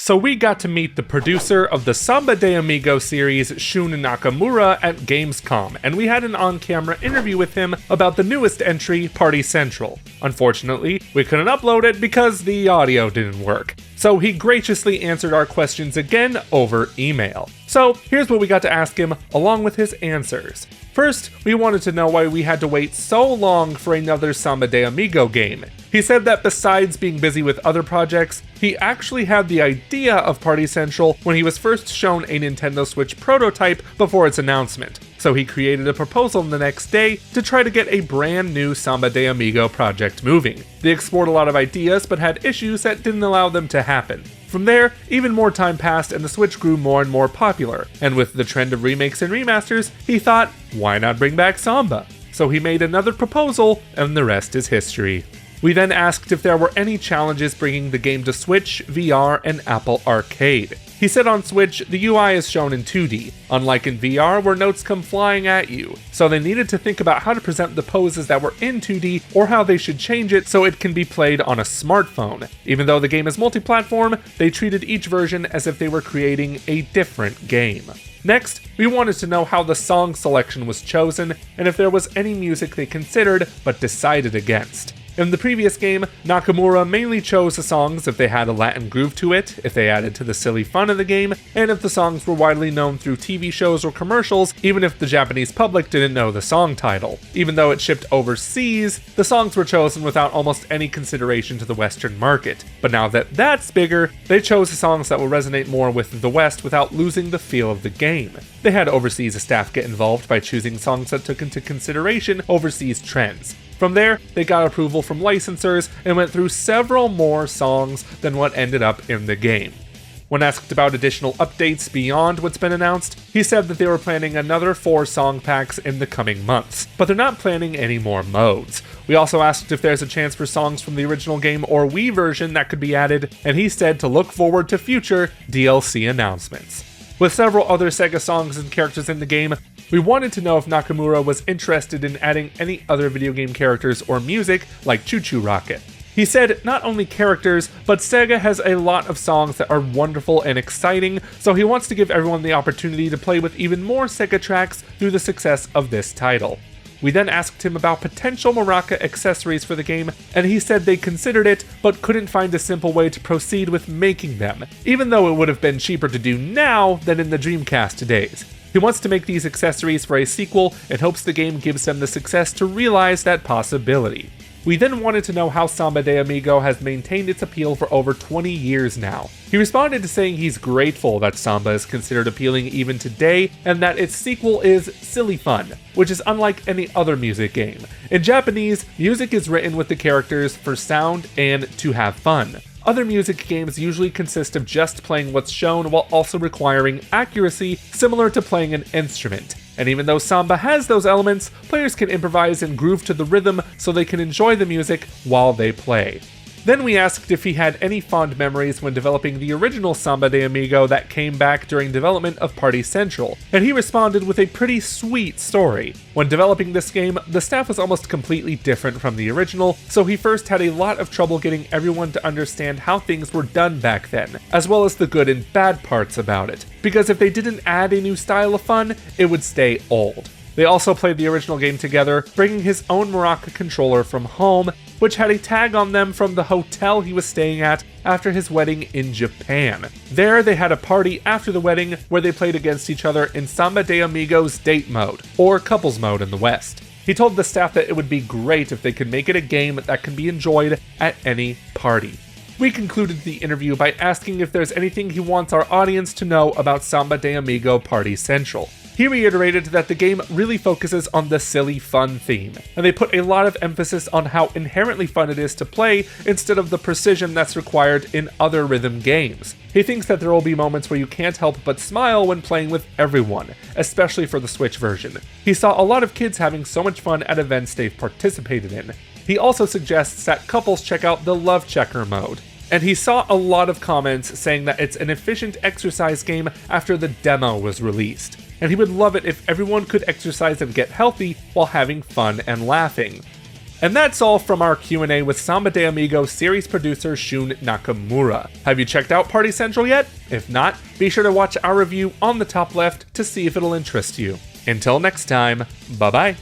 So we got to meet the producer of the Samba de Amigo series, Shun Nakamura, at Gamescom, and we had an on-camera interview with him about the newest entry, Party Central. Unfortunately, we couldn't upload it because the audio didn't work. So he graciously answered our questions again over email. So here's what we got to ask him, along with his answers. First, we wanted to know why we had to wait so long for another Samba de Amigo game. He said that besides being busy with other projects, he actually had the idea of Party Central when he was first shown a Nintendo Switch prototype before its announcement. So he created a proposal the next day to try to get a brand new Samba de Amigo project moving. They explored a lot of ideas but had issues that didn't allow them to happen. From there, even more time passed and the Switch grew more and more popular, and with the trend of remakes and remasters, he thought, why not bring back Samba? So he made another proposal, and the rest is history. We then asked if there were any challenges bringing the game to Switch, VR, and Apple Arcade. He said on Switch, the UI is shown in 2D, unlike in VR where notes come flying at you, so they needed to think about how to present the poses that were in 2D or how they should change it so it can be played on a smartphone. Even though the game is multi-platform, they treated each version as if they were creating a different game. Next, we wanted to know how the song selection was chosen and if there was any music they considered but decided against. In the previous game, Nakamura mainly chose the songs if they had a Latin groove to it, if they added to the silly fun of the game, and if the songs were widely known through TV shows or commercials, even if the Japanese public didn't know the song title. Even though it shipped overseas, the songs were chosen without almost any consideration to the Western market. But now that that's bigger, they chose the songs that will resonate more with the West without losing the feel of the game. They had overseas staff get involved by choosing songs that took into consideration overseas trends. From there, they got approval from licensors and went through several more songs than what ended up in the game. When asked about additional updates beyond what's been announced, he said that they were planning another 4 song packs in the coming months, but they're not planning any more modes. We also asked if there's a chance for songs from the original game or Wii version that could be added, and he said to look forward to future DLC announcements. With several other Sega songs and characters in the game, we wanted to know if Nakamura was interested in adding any other video game characters or music like Choo Choo Rocket. He said not only characters, but Sega has a lot of songs that are wonderful and exciting, so he wants to give everyone the opportunity to play with even more Sega tracks through the success of this title. We then asked him about potential Maracca accessories for the game, and he said they considered it, but couldn't find a simple way to proceed with making them, even though it would have been cheaper to do now than in the Dreamcast days. He wants to make these accessories for a sequel and hopes the game gives them the success to realize that possibility. We then wanted to know how Samba de Amigo has maintained its appeal for over 20 years now. He responded to saying he's grateful that Samba is considered appealing even today, and that its sequel is silly fun, which is unlike any other music game. In Japanese, music is written with the characters for sound and to have fun. Other music games usually consist of just playing what's shown while also requiring accuracy similar to playing an instrument. And even though Samba has those elements, players can improvise and groove to the rhythm so they can enjoy the music while they play. Then we asked if he had any fond memories when developing the original Samba de Amigo that came back during development of Party Central, and he responded with a pretty sweet story. When developing this game, the staff was almost completely different from the original, so he first had a lot of trouble getting everyone to understand how things were done back then, as well as the good and bad parts about it, because if they didn't add a new style of fun, it would stay old. They also played the original game together, bringing his own Maracca controller from home, which had a tag on them from the hotel he was staying at after his wedding in Japan. There, they had a party after the wedding where they played against each other in Samba de Amigo's date mode, or couples mode in the West. He told the staff that it would be great if they could make it a game that can be enjoyed at any party. We concluded the interview by asking if there's anything he wants our audience to know about Samba de Amigo Party Central. He reiterated that the game really focuses on the silly fun theme, and they put a lot of emphasis on how inherently fun it is to play instead of the precision that's required in other rhythm games. He thinks that there will be moments where you can't help but smile when playing with everyone, especially for the Switch version. He saw a lot of kids having so much fun at events they've participated in. He also suggests that couples check out the Love Checker mode. And he saw a lot of comments saying that it's an efficient exercise game after the demo was released, and he would love it if everyone could exercise and get healthy while having fun and laughing. And that's all from our Q&A with Samba de Amigo series producer Shun Nakamura. Have you checked out Party Central yet? If not, be sure to watch our review on the top left to see if it'll interest you. Until next time, bye bye.